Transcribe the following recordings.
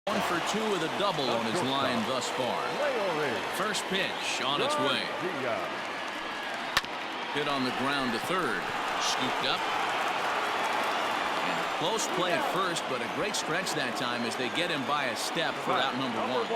1 for 2 with a double on his line thus far. First pitch on its way. Hit on the ground to third. Scooped up. And a close play at first, but a great stretch that time as they get him by a step for out number 1.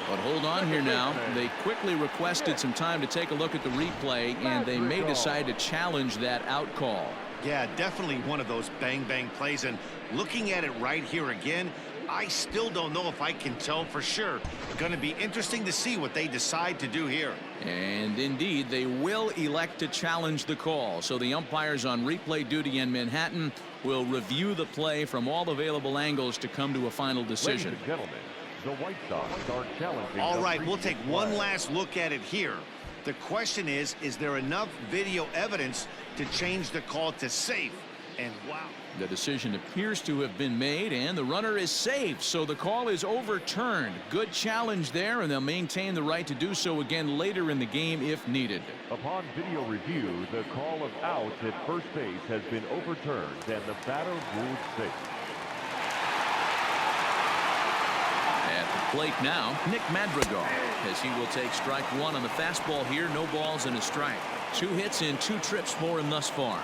But hold on here now. They quickly requested some time to take a look at the replay, and they may decide to challenge that out call. Yeah, definitely one of those bang-bang plays. And looking at it right here again, I still don't know if I can tell for sure. It's going to be interesting to see what they decide to do here. And indeed, they will elect to challenge the call. So the umpires on replay duty in Manhattan will review the play from all available angles to come to a final decision. Ladies and gentlemen, the White Sox are challenging. All right, we'll take one last look at it here. The question is there enough video evidence to change the call to safe? And wow. The decision appears to have been made, and the runner is safe, so the call is overturned. Good challenge there, and they'll maintain the right to do so again later in the game if needed. Upon video review, the call of outs at first base has been overturned, and the batter ruled safe. At the plate now, Nick Madrigal, as he will take strike 1 on the fastball here. No balls and a strike. 2 hits and 2 trips for him thus far.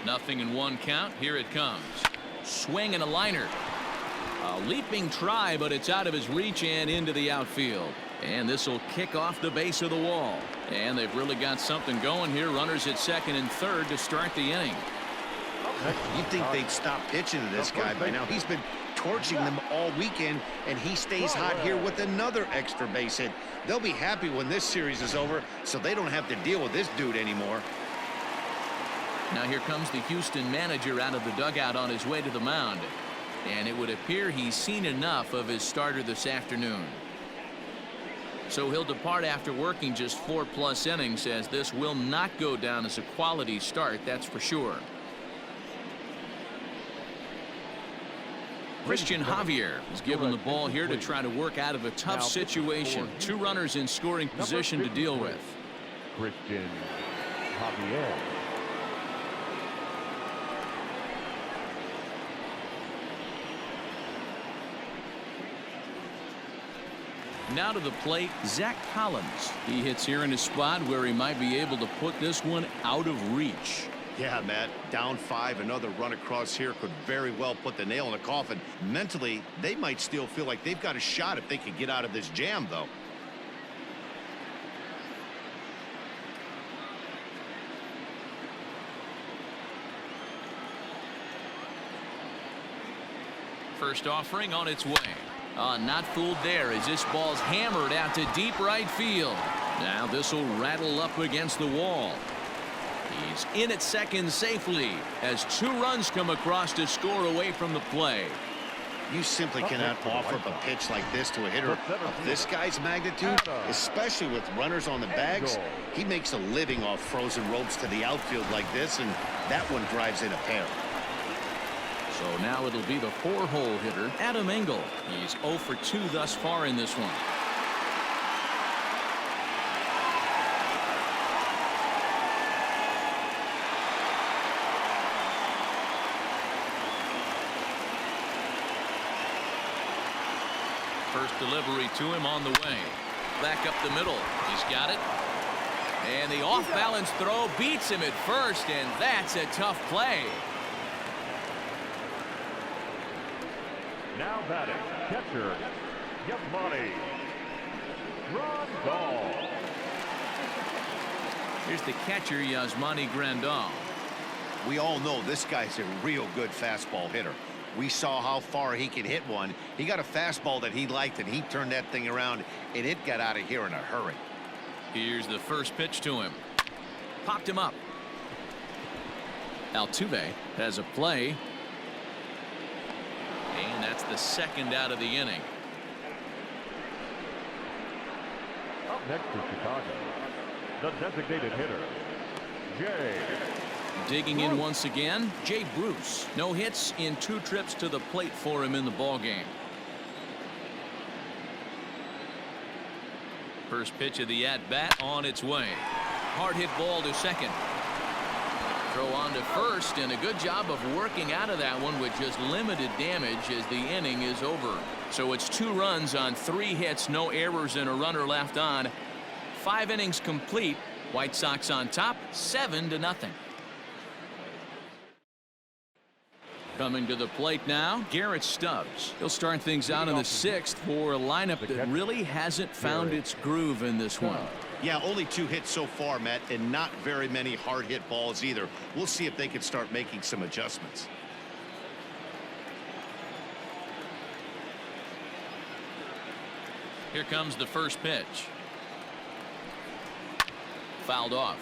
Nothing in 1 count. Here it comes. Swing and a liner. A leaping try, but it's out of his reach and into the outfield. And this will kick off the base of the wall. And they've really got something going here. Runners at second and third to start the inning. You'd think they'd stop pitching to this guy by now. He's been torching them all weekend, and he stays hot here with another extra base hit. They'll be happy when this series is over, so they don't have to deal with this dude anymore. Now here comes the Houston manager out of the dugout on his way to the mound. And it would appear he's seen enough of his starter this afternoon. So he'll depart after working just 4+ innings, as this will not go down as a quality start, that's for sure. Christian Javier is given the ball here to try to work out of a tough situation. 2 runners in scoring position to deal with. Christian Javier. Now to the plate, Zach Collins. He hits here in a spot where he might be able to put this one out of reach. Yeah, Matt, down 5, another run across here could very well put the nail in the coffin. Mentally, they might still feel like they've got a shot if they could get out of this jam, though. First offering on its way. Not fooled there as this ball's hammered out to deep right field. Now this will rattle up against the wall. He's in at second safely as 2 runs come across to score away from the play. You simply cannot offer up a pitch like this to a hitter of this guy's magnitude, especially with runners on the bags. He makes a living off frozen ropes to the outfield like this, and that one drives in a pair. So now it'll be the 4-hole hitter, Adam Engel. He's 0 for 2 thus far in this one. First delivery to him on the way. Back up the middle. He's got it. And the off-balance throw beats him at first, and that's a tough play. Now batting, catcher, Yasmani Grandal. Here's the catcher, Yasmani Grandal. We all know this guy's a real good fastball hitter. We saw how far he could hit one. He got a fastball that he liked, and he turned that thing around, and it got out of here in a hurry. Here's the first pitch to him. Popped him up. Altuve has a play. And that's the second out of the inning. Up next to Chicago, the designated hitter, Jay. Digging in once again, Jay Bruce. No hits in 2 trips to the plate for him in the ballgame. First pitch of the at-bat on its way. Hard hit ball to second. Throw on to first, and a good job of working out of that one with just limited damage as the inning is over. So it's 2 runs on 3 hits, no errors, and a runner left on. 5 innings complete. White Sox on top, 7-0. Coming to the plate now, Garrett Stubbs. He'll start things out in the 6th for a lineup that really hasn't found its groove in this one. Yeah, only 2 hits so far, Matt, and not very many hard hit balls either. We'll see if they can start making some adjustments. Here comes the first pitch. Fouled off.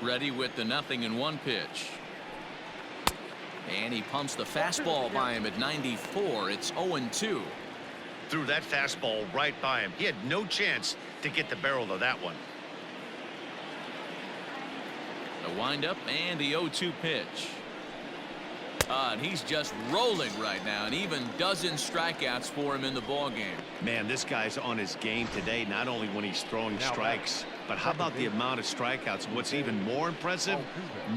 Ready with the 0-1 pitch. And he pumps the fastball by him at 94. It's 0-2. Threw that fastball right by him. He had no chance to get the barrel of that one. The windup and the 0-2 pitch. And he's just rolling right now, and even dozen strikeouts for him in the ball game. Man, this guy's on his game today, not only when he's throwing strikes, but how about the amount of strikeouts? What's even more impressive,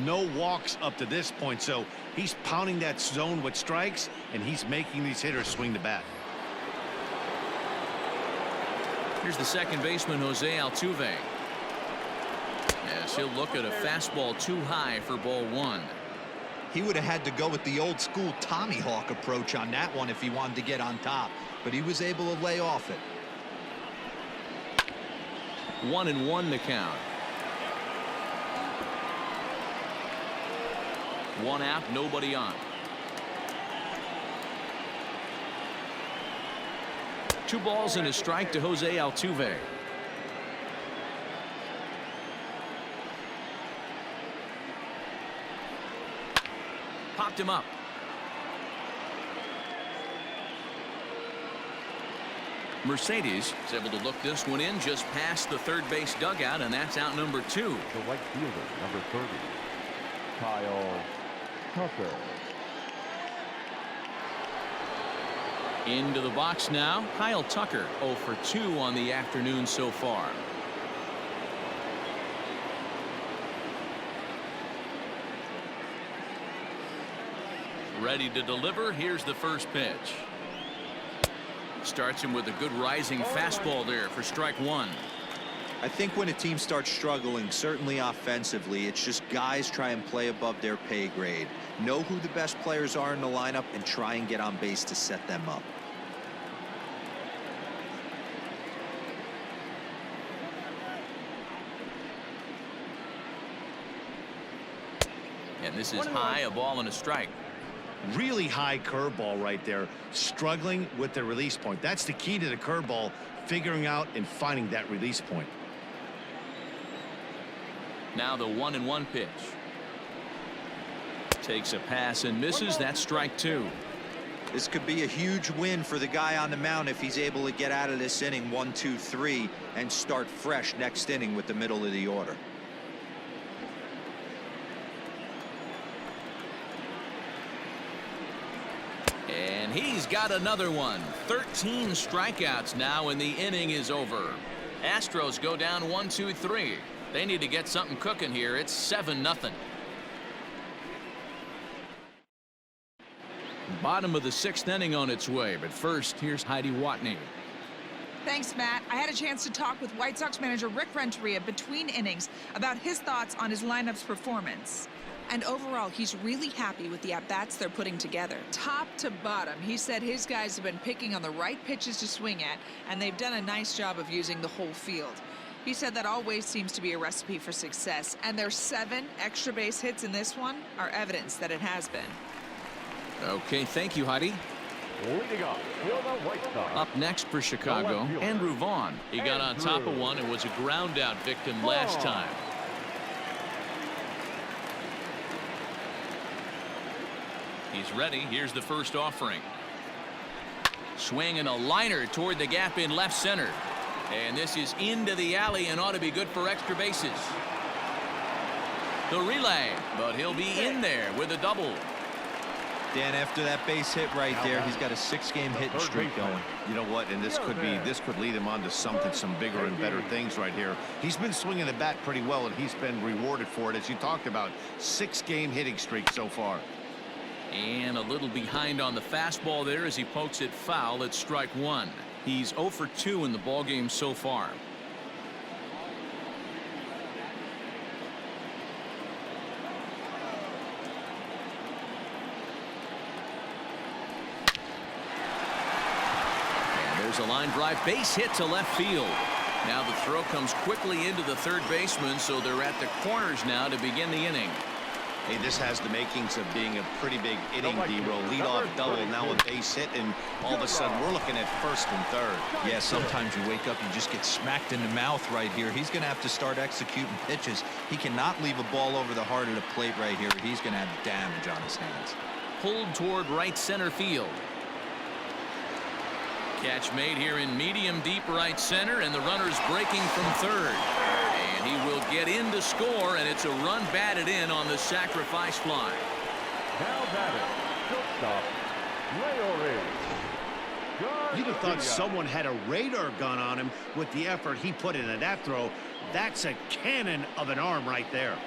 no walks up to this point. So he's pounding that zone with strikes, and he's making these hitters swing the bat. Here's the second baseman, Jose Altuve. Yes, he'll look at a fastball too high for ball 1. He would have had to go with the old school Tommy Hawk approach on that one if he wanted to get on top, but he was able to lay off it. 1-1 the count. 1 out, nobody on. 2 balls and a strike to Jose Altuve. Popped him up. Mercedes is able to look this one in just past the third base dugout, and that's out number 2. The right fielder, number 30, Kyle Tucker. Into the box now, Kyle Tucker, 0 for 2 on the afternoon so far. Ready to deliver. Here's the first pitch. Starts him with a good rising fastball there for strike 1. I think when a team starts struggling, certainly offensively, it's just guys try and play above their pay grade. Know who the best players are in the lineup and try and get on base to set them up. And this is high, a ball and a strike. Really high curveball right there, struggling with the release point. That's the key to the curveball, figuring out and finding that release point. Now the 1-1 pitch. Takes a pass and misses. That's strike 2. This could be a huge win for the guy on the mound if he's able to get out of this inning 1, 2, 3 and start fresh next inning with the middle of the order. And he's got another one. 13 strikeouts now, and the inning is over. Astros go down 1, 2, 3. They need to get something cooking here. It's 7-0. Bottom of the 6th inning on its way, but first, here's Heidi Watney. Thanks, Matt. I had a chance to talk with White Sox manager Rick Renteria between innings about his thoughts on his lineup's performance. And overall, he's really happy with the at-bats they're putting together. Top to bottom, he said his guys have been picking on the right pitches to swing at, and they've done a nice job of using the whole field. He said that always seems to be a recipe for success, and their 7 extra base hits in this one are evidence that it has been. Okay, thank you, Heidi. Leading up, the White Sox. Up next for Chicago, Andrew Vaughn. He got on top of one and was a ground-out victim last time. He's ready. Here's the first offering. Swing and a liner toward the gap in left center. And this is into the alley and ought to be good for extra bases. The relay, but he'll be in there with a double. Dan, after that base hit right there, he's got a 6-game hitting streak going. You know what? And this could lead him on to some bigger and better things right here. He's been swinging the bat pretty well, and he's been rewarded for it, as you talked about. 6-game hitting streak so far. And a little behind on the fastball there as he pokes it foul at strike 1. He's 0 for 2 in the ballgame so far. And there's a line drive base hit to left field. Now the throw comes quickly into the third baseman, so they're at the corners now to begin the inning. Hey, this has the makings of being a pretty big inning, D-Roll. Leadoff double, now a base hit, and all of a sudden we're looking at first and third. Yeah, sometimes you wake up, you just get smacked in the mouth right here. He's going to have to start executing pitches. He cannot leave a ball over the heart of the plate right here. He's going to have damage on his hands. Pulled toward right center field. Catch made here in medium deep right center, and the runner's breaking from third. And he will get in to score, and it's a run batted in on the sacrifice fly. Now batting, shortstop, You'd have thought someone had a radar gun on him with the effort he put into that throw. That's a cannon of an arm right there.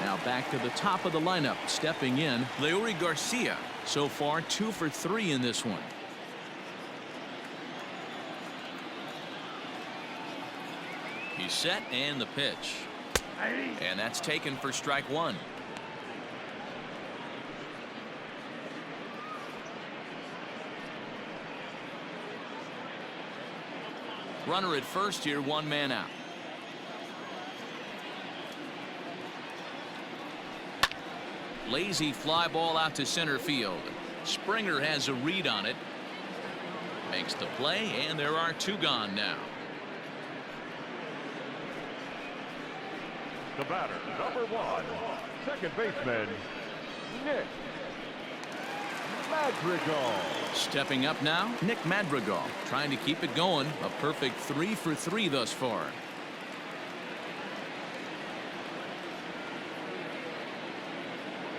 Now back to the top of the lineup. Stepping in, Leury Garcia. So far 2 for 3 in this one. He's set, and the pitch. And that's taken for strike 1. Runner at first here, 1 man out. Lazy fly ball out to center field. Springer has a read on it. Makes the play, and there are 2 gone now. The batter, number 1, second baseman, Nick Madrigal. Stepping up now, Nick Madrigal, trying to keep it going. A perfect 3 for 3 thus far.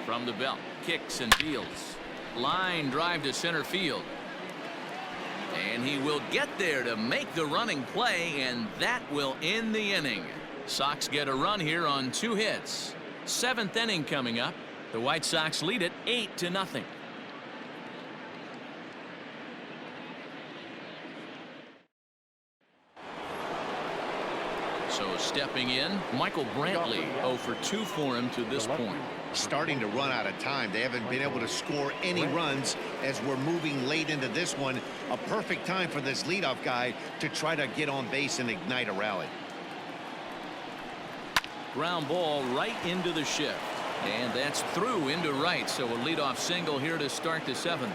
From the belt, kicks and deals. Line drive to center field. And he will get there to make the running play, and that will end the inning. Sox get a run here on 2 hits. 7th inning coming up. The White Sox lead it 8-0. So stepping in, Michael Brantley, 0 for 2 for him to this point. Starting to run out of time. They haven't been able to score any runs as we're moving late into this one. A perfect time for this leadoff guy to try to get on base and ignite a rally. Ground ball right into the shift, and that's through into right. So a leadoff single here to start the 7th.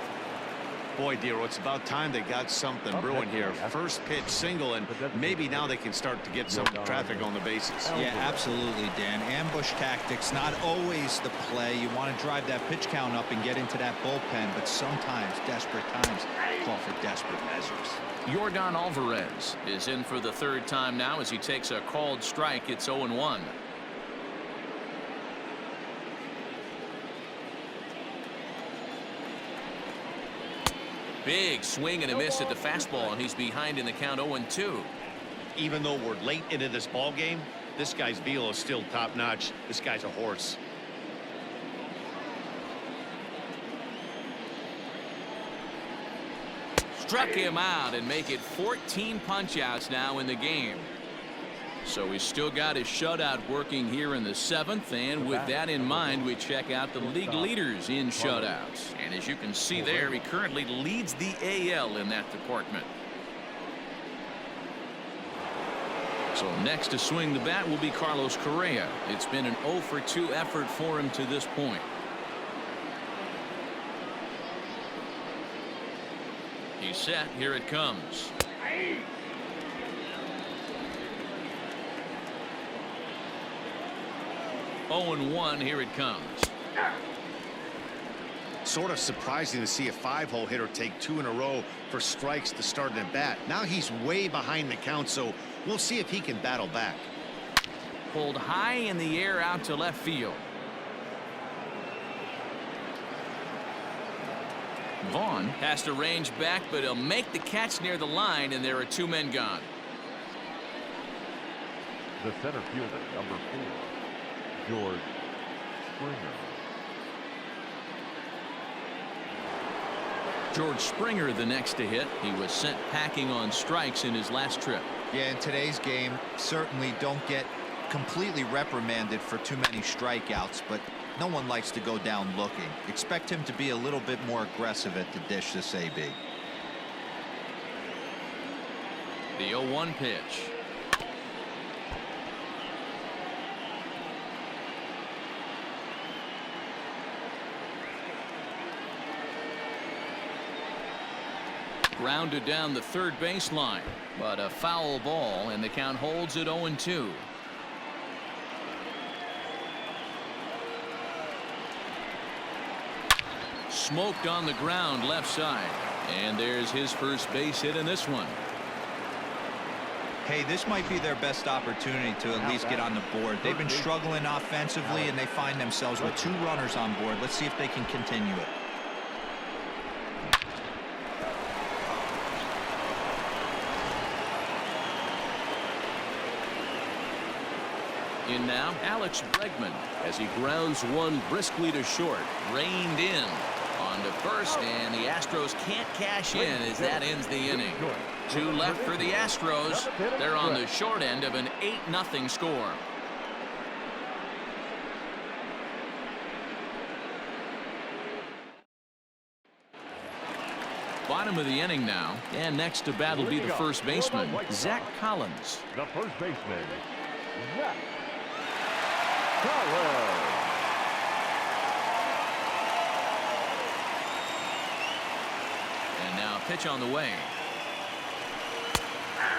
Boy, Dero, it's about time they got something brewing here. First pitch single, and maybe now they can start to get some traffic on the bases. Yeah, absolutely, Dan. Ambush tactics, not always the play. You want to drive that pitch count up and get into that bullpen, but sometimes desperate times call for desperate measures. Yordan Alvarez is in for the 3rd time now as he takes a called strike. It's 0-1. Big swing and a miss at the fastball, and he's behind in the count 0-2. Even though we're late into this ball game, this guy's velo is still top notch. This guy's a horse. Struck him out and make it 14 punch-outs now in the game. So he's still got his shutout working here in the 7th, and with that in mind, we check out the league leaders in shutouts. And as you can see there, he currently leads the AL in that department. So next to swing the bat will be Carlos Correa. It's been an 0 for 2 effort for him to this point. He's set. Here it comes. 0-1. Here it comes. Sort of surprising to see a 5-hole hitter take 2 in a row for strikes to start an at bat. Now he's way behind the count, so we'll see if he can battle back. pulled high in the air out to left field. Vaughn has to range back, but he'll make the catch near the line, and there are 2 men gone. The center fielder, number 4, George Springer. George Springer the next to hit. He was sent packing on strikes in his last trip. Yeah, in today's game, certainly don't get completely reprimanded for too many strikeouts, but no one likes to go down looking. Expect him to be a little bit more aggressive at the dish this AB. The 0-1 pitch. Grounded down the third baseline, but a foul ball, and the count holds at 0-2. Smoked on the ground left side, and there's his first base hit in this one. Hey, this might be their best opportunity to at least get on the board. They've been struggling offensively, and they find themselves with 2 runners on board. Let's see if they can continue it. In now, Alex Bregman, as he grounds one briskly to short, reined in on to first, and the Astros can't cash in as that ends the inning. 2 left for the Astros. They're on the short end of an 8-0 score. Bottom of the inning now, and next to bat will be the first baseman, Zach Collins. The first baseman, Zach Collins. And now pitch on the way.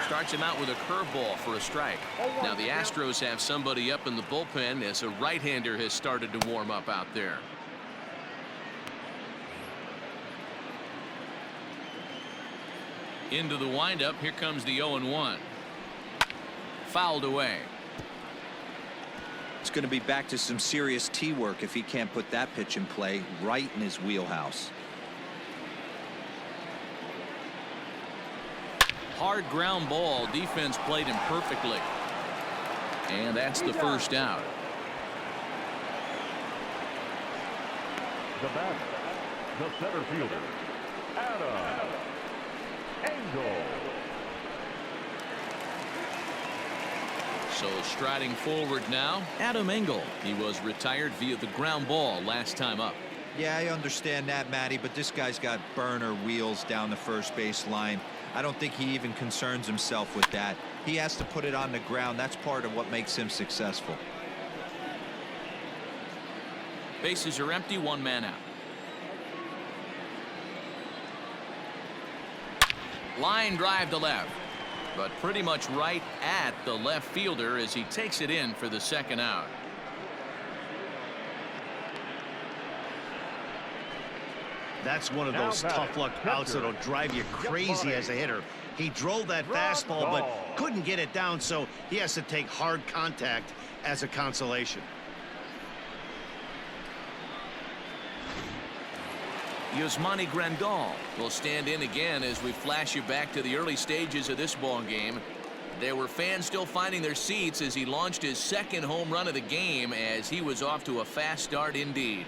Starts him out with a curveball for a strike. Now the Astros have somebody up in the bullpen as a right-hander has started to warm up out there. Into the windup. Here comes the 0-1. Fouled away. It's going to be back to some serious tee work if he can't put that pitch in play right in his wheelhouse. Hard ground ball. Defense played him perfectly. And that's the first out. The batter, the center fielder, Adam Engel. So striding forward now, Adam Engel. He was retired via the ground ball last time up. Yeah, I understand that, Matty, but this guy's got burner wheels down the first base line. I don't think he even concerns himself with that. He has to put it on the ground. That's part of what makes him successful. Bases are empty, 1 man out. Line drive to left, but pretty much right at the left fielder as he takes it in for the second out. That's one of those tough luck outs that'll drive you crazy as a hitter. He drove that fastball but couldn't get it down, so he has to take hard contact as a consolation. Yasmani Grandal will stand in again as we flash you back to the early stages of this ball game. There were fans still finding their seats as he launched his second home run of the game as he was off to a fast start indeed.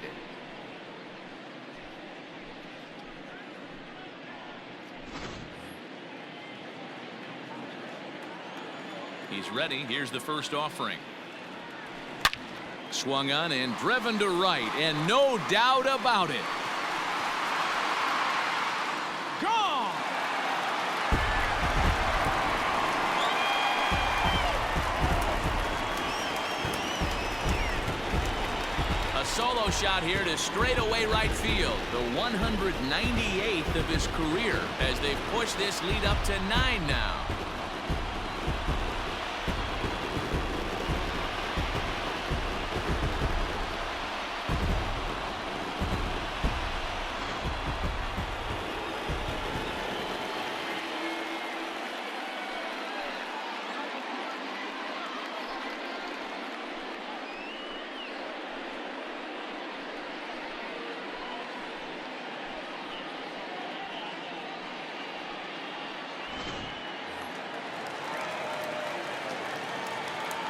He's ready. Here's the first offering. Swung on and driven to right, and no doubt about it. Gone! A solo shot here to straightaway right field. The 198th of his career as they've pushed this lead up to 9 now.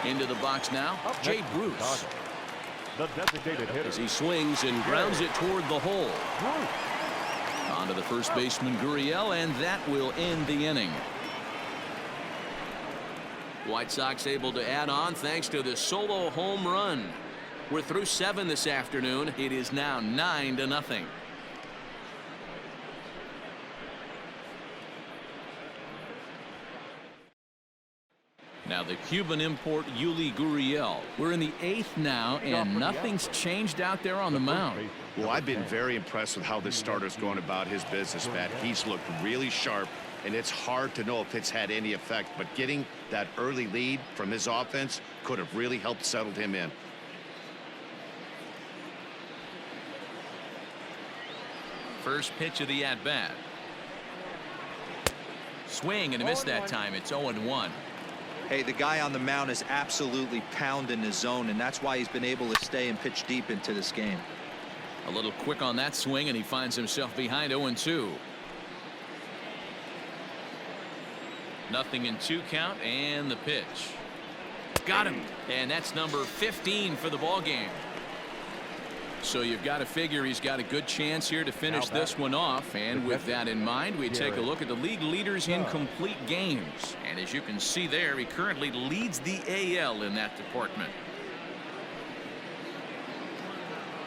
Into the box now, Jay Bruce. The designated hitter. As he swings and grounds it toward the hole. On to the first baseman, Gurriel, and that will end the inning. White Sox able to add on thanks to the solo home run. We're through 7 this afternoon. It is now 9-0. Now the Cuban import Yuli Gurriel. We're in the 8th now, and nothing's changed out there on the mound. Well, I've been very impressed with how this starter's going about his business, Matt. He's looked really sharp, and it's hard to know if it's had any effect, but getting that early lead from his offense could have really helped settle him in. First pitch of the at-bat. Swing and a miss that time. It's 0-1. Hey, the guy on the mound is absolutely pounding his zone, and that's why he's been able to stay and pitch deep into this game. A little quick on that swing, and he finds himself behind 0-2. Nothing in 2 count, and the pitch. Got him, and that's number 15 for the ball game. So you've got to figure he's got a good chance here to finish this one off. And with that in mind, we take a look at the league leaders in complete games. And as you can see there, he currently leads the AL in that department.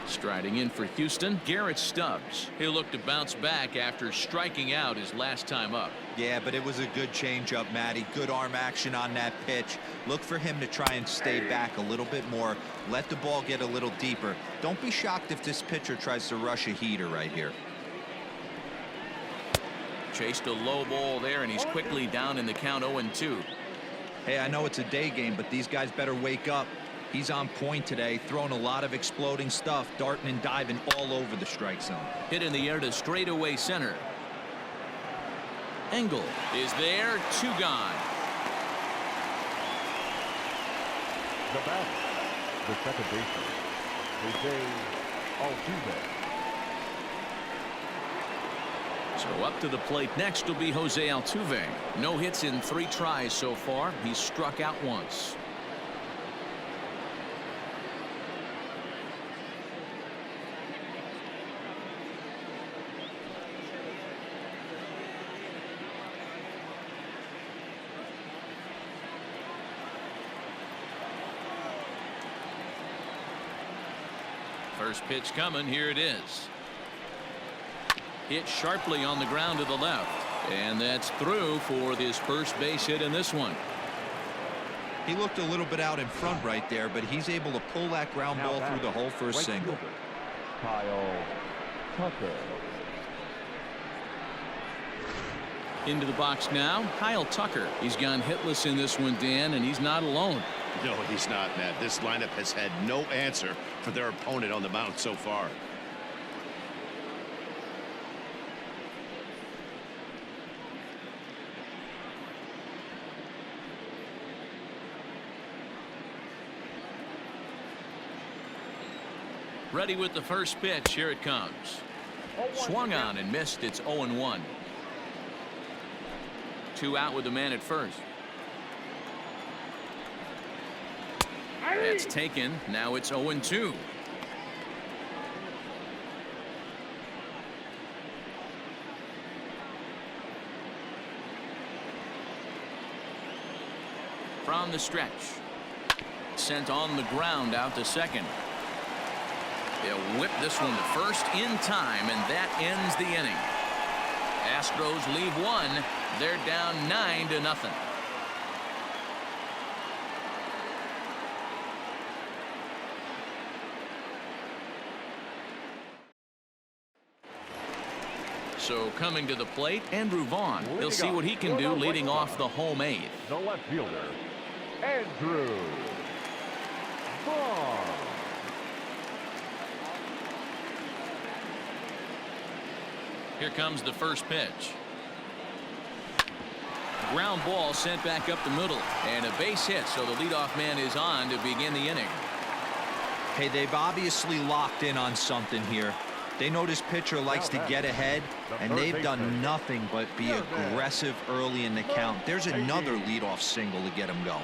Striding in for Houston, Garrett Stubbs. He'll look to bounce back after striking out his last time up. Yeah, but it was a good changeup, Matty. Good arm action on that pitch. Look for him to try and stay back a little bit more. Let the ball get a little deeper. Don't be shocked if this pitcher tries to rush a heater right here. Chased a low ball there, and he's quickly down in the count 0-2. Hey, I know it's a day game, but these guys better wake up. He's on point today, throwing a lot of exploding stuff, darting and diving all over the strike zone. Hit in the air to straightaway center. Engel is there, 2 gone. The batter, the second baseman, Jose Altuve. So up to the plate next will be Jose Altuve. No hits in 3 tries so far. He's struck out once. First pitch coming. Here it is. Hit sharply on the ground to the left, and that's through for his first base hit in this one. He looked a little bit out in front right there, but he's able to pull that ground ball through the hole for a single. Kyle Tucker. Into the box now, Kyle Tucker. He's gone hitless in this one, Dan, and he's not alone. No, he's not, Matt. This lineup has had no answer for their opponent on the mound so far. Ready with the first pitch. Here it comes. Swung on and missed. It's 0-1. 2 out with the man at first. That's taken. Now it's 0-2. From the stretch. Sent on the ground out to second. They'll whip this one to first in time, and that ends the inning. Astros leave 1. They're down 9-0. So coming to the plate, Andrew Vaughn. He'll see what he can do leading off the home 8th. The left fielder, Andrew Vaughn. Here comes the first pitch. Ground ball sent back up the middle, and a base hit, so the leadoff man is on to begin the inning. Hey, they've obviously locked in on something here. They know this pitcher likes to get ahead, and they've done nothing but be aggressive early in the count. There's another leadoff single to get him going.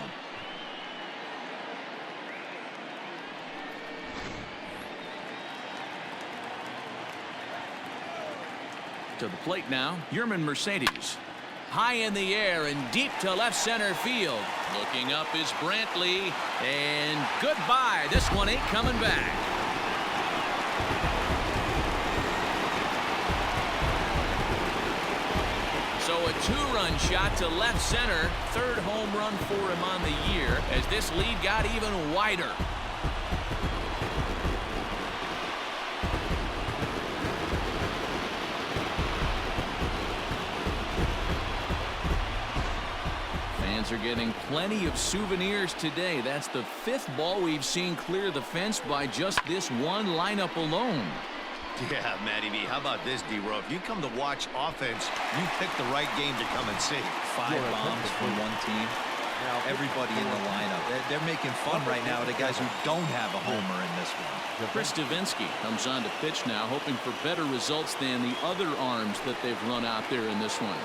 To the plate now, Yerman Mercedes. High in the air and deep to left center field. Looking up is Brantley. And goodbye. This one ain't coming back. So a two-run shot to left center. Third home run for him on the year as this lead got even wider. Fans are getting plenty of souvenirs today. That's the fifth ball we've seen clear the fence by just this one lineup alone. Yeah, Matty V, how about this, D-Row? If you come to watch offense, you pick the right game to come and see. 5 bombs from one team. Everybody in the lineup. They're making fun right now of the guys who don't have a homer in this one. Chris Davinsky comes on to pitch now, hoping for better results than the other arms that they've run out there in this one.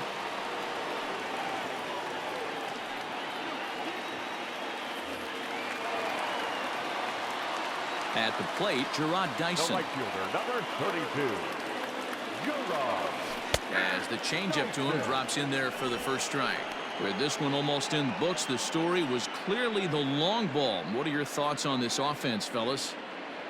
At the plate, Gerard Dyson. The right fielder, number 32, Gerard. As the changeup to him drops in there for the first strike. With this one almost in the books, the story was clearly the long ball. What are your thoughts on this offense, fellas?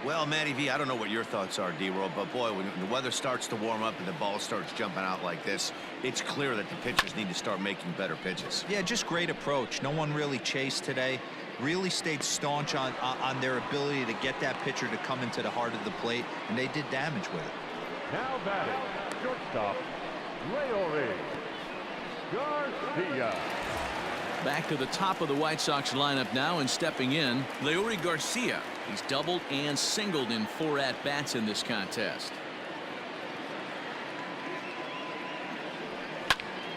Well, Matty V, I don't know what your thoughts are, D-Row, but boy, when the weather starts to warm up and the ball starts jumping out like this, it's clear that the pitchers need to start making better pitches. Yeah, just great approach. No one really chased today. Really stayed staunch on their ability to get that pitcher to come into the heart of the plate, and they did damage with it. Now batting, shortstop, Leori Garcia. Back to the top of the White Sox lineup now, and stepping in, Leori Garcia. He's doubled and singled in 4 at-bats in this contest.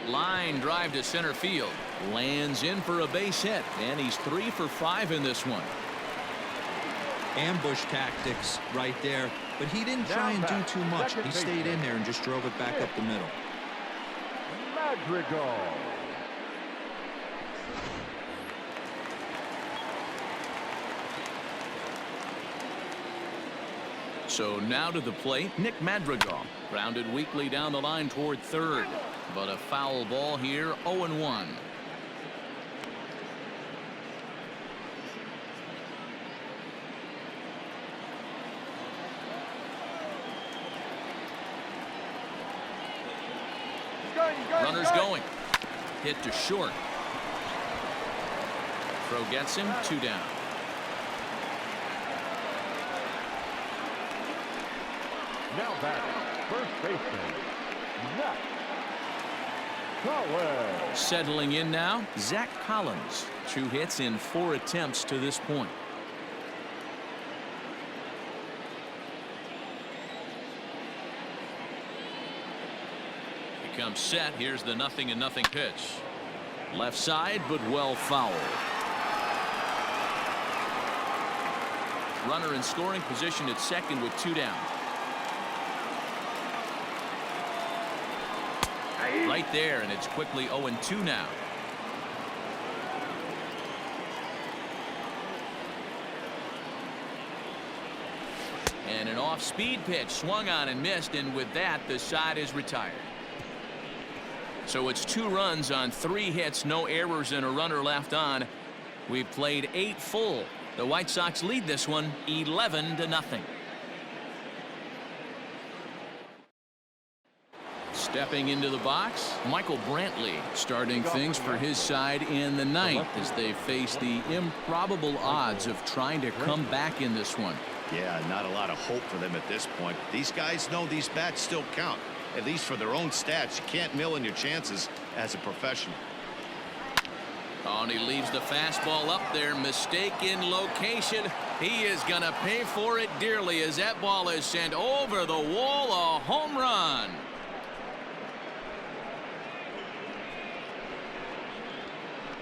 Line drive to center field. Lands in for a base hit, and he's 3 for 5 in this one. Ambush tactics right there, but he didn't try and do too much. He stayed in there and just drove it back up the middle. Madrigal. So now to the plate, Nick Madrigal. Grounded weakly down the line toward third. But a foul ball here, 0-1. Runners going. Hit to short. Throw gets him, 2 down. Now batting, first baseman, Zach Collins. Settling in now, Zach Collins. 2 hits in 4 attempts to this point. He comes set. Here's the 0-0 pitch. Left side, but well fouled. Runner in scoring position at second with 2 down. Right there, and it's quickly 0-2 now. And an off-speed pitch swung on and missed, and with that, the side is retired. So it's 2 runs on 3 hits, no errors, and a runner left on. We've played 8 full. The White Sox lead this one 11-0. Stepping into the box, Michael Brantley starting things for his side in the 9th as they face the improbable odds of trying to come back in this one. Yeah, not a lot of hope for them at this point. These guys know these bats still count, at least for their own stats. You can't mill in your chances as a professional. Oh, and he leaves the fastball up there. Mistake in location. He is going to pay for it dearly as that ball is sent over the wall. A home run.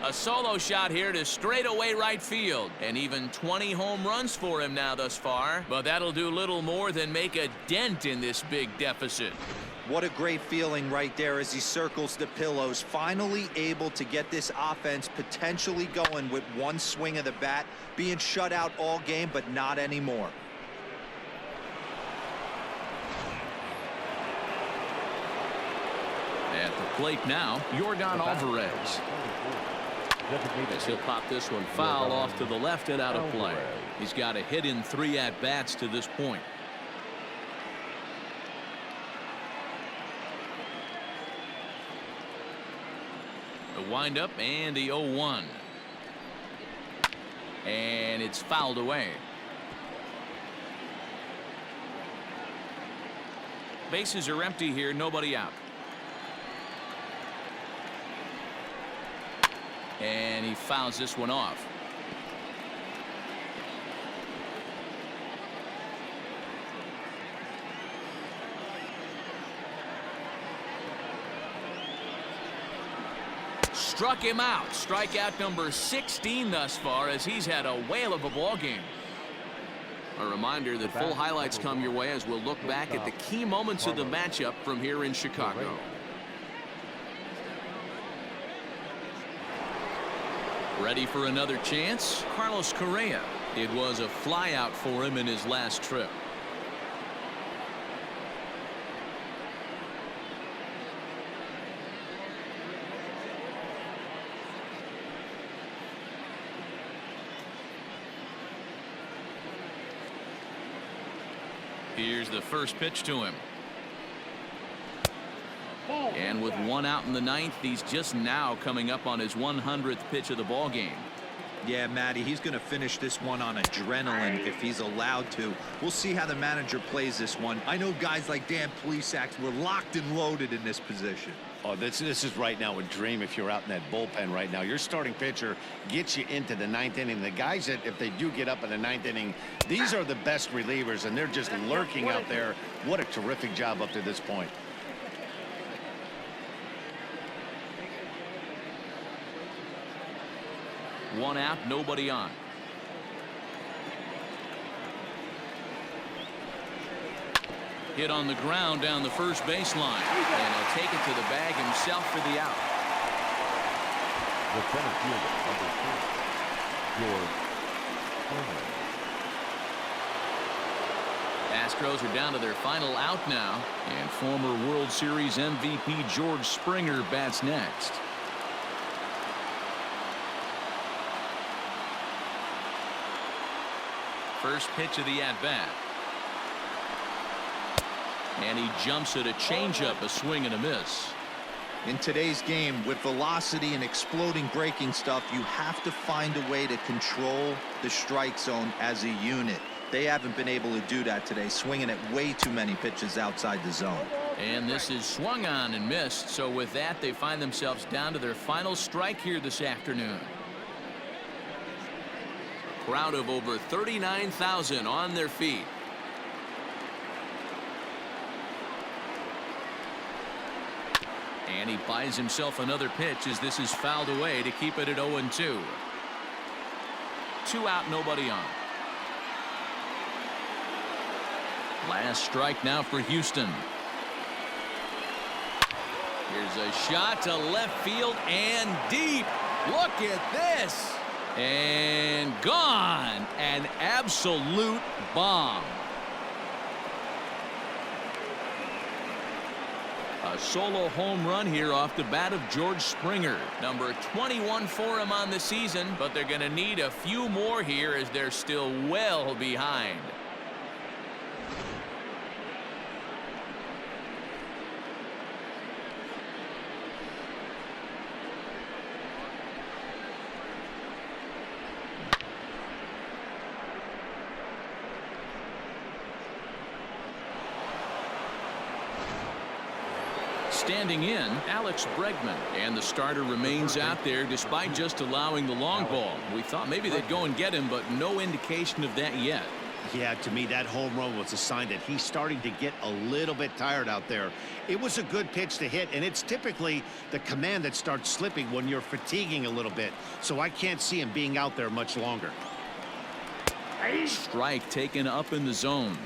A solo shot here to straightaway right field. And even 20 home runs for him now thus far. But that'll do little more than make a dent in this big deficit. What a great feeling right there as he circles the pillows. Finally able to get this offense potentially going with one swing of the bat. Being shut out all game, but not anymore. Plate now, Yordan Alvarez. As he'll pop this one foul off to the left and out of play. He's got a hit in 3 at-bats to this point. The windup and the 0-1. And it's fouled away. Bases are empty here, nobody out. And he fouls this one off. Struck him out. Strikeout number 16 thus far, as he's had a whale of a ball game. A reminder that full highlights come your way as we'll look back at the key moments of the matchup from here in Chicago. Ready for another chance? Carlos Correa. It was a flyout for him in his last trip. Here's the first pitch to him. And with 1 out in the 9th, he's just now coming up on his 100th pitch of the ball game. Yeah, Matty, he's going to finish this one on adrenaline if he's allowed to. We'll see how the manager plays this one. I know guys like Dan Plesac were locked and loaded in this position. Oh, this is right now a dream if you're out in that bullpen right now. Your starting pitcher gets you into the 9th inning. The guys that, if they do get up in the 9th inning, these are the best relievers, and they're just lurking out there. What a terrific job up to this point. One out, nobody on. Hit on the ground down the first baseline, and he'll take it to the bag himself for the out. The center fielder, number 2, George Springer. Astros are down to their final out now, and former World Series MVP George Springer bats next. First pitch of the at-bat. And he jumps at a changeup, a swing and a miss. In today's game, with velocity and exploding breaking stuff, you have to find a way to control the strike zone as a unit. They haven't been able to do that today, swinging at way too many pitches outside the zone. And this is swung on and missed, so with that, they find themselves down to their final strike here this afternoon. A crowd of over 39,000 on their feet. And he buys himself another pitch as this is fouled away to keep it at 0-2. 2 out, nobody on. Last strike now for Houston. Here's a shot to left field and deep. Look at this. And gone. An absolute bomb. A solo home run here off the bat of George Springer. Number 21 for him on the season, but they're going to need a few more here as they're still well behind. Standing in, Alex Bregman, and the starter remains out there despite just allowing the long ball. We thought maybe they'd go and get him, but no indication of that yet. Yeah, to me, that home run was a sign that he's starting to get a little bit tired out there. It was a good pitch to hit, and it's typically the command that starts slipping when you're fatiguing a little bit. So I can't see him being out there much longer. Strike taken up in the zone.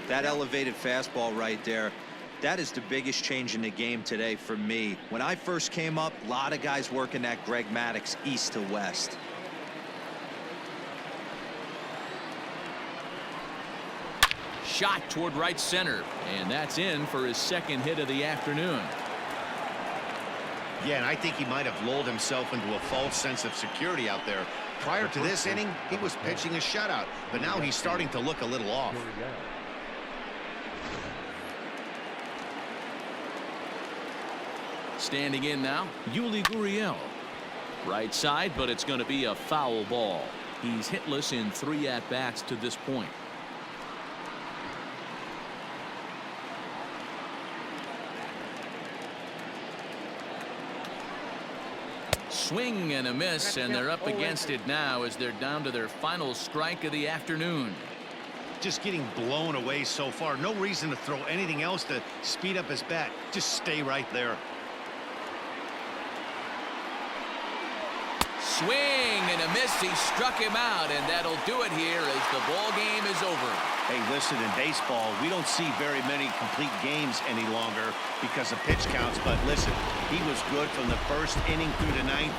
That elevated fastball right there, that is the biggest change in the game today for me. When I first came up, a lot of guys working that Greg Maddux east to west. Shot toward right center, and that's in for his second hit of the afternoon. Yeah, and I think he might have lulled himself into a false sense of security out there. Prior to this inning, he was pitching a shutout, but now he's starting to look a little off. Standing in now, Yuli Gurriel. Right side, but it's going to be a foul ball. He's hitless in 3 at-bats to this point. Swing and a miss, and they're up against it now as they're down to their final strike of the afternoon. Just getting blown away so far. No reason to throw anything else to speed up his bat. Just stay right there. Swing and a miss. He struck him out, and that'll do it here as the ball game is over. Hey, listen, in baseball, we don't see very many complete games any longer because of pitch counts. But listen, he was good from the first inning through the 9th.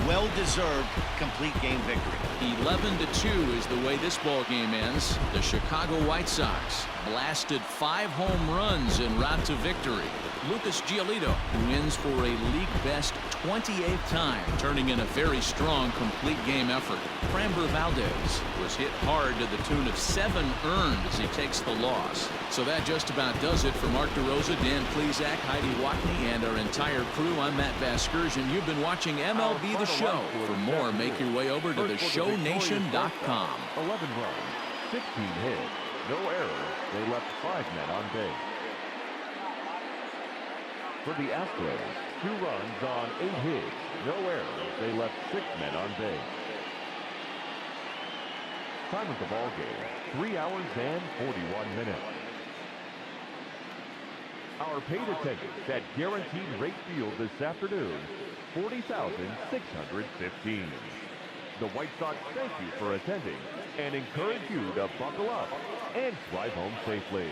Well-deserved complete game victory. 11-2 is the way this ball game ends. The Chicago White Sox blasted 5 home runs en route to victory. Lucas Giolito wins for a league-best 28th time, turning in a very strong complete game effort. Framber Valdez was hit hard to the tune of 7 earned as he takes the loss. So that just about does it for Mark DeRosa, Dan Plesac, Heidi Watney, and our entire crew. I'm Matt Vasgersian. You've been watching MLB The Show. For more, make your way over to theshownation.com. 11 runs, 16 hits, no errors. They left 5 men on base. For the Astros, 2 runs on 8 hits, no errors. They left 6 men on base. Time of the ball game, 3 hours and 41 minutes. Our paid attendance at Guaranteed Rate Field this afternoon, 40,615. The White Sox thank you for attending and encourage you to buckle up and drive home safely.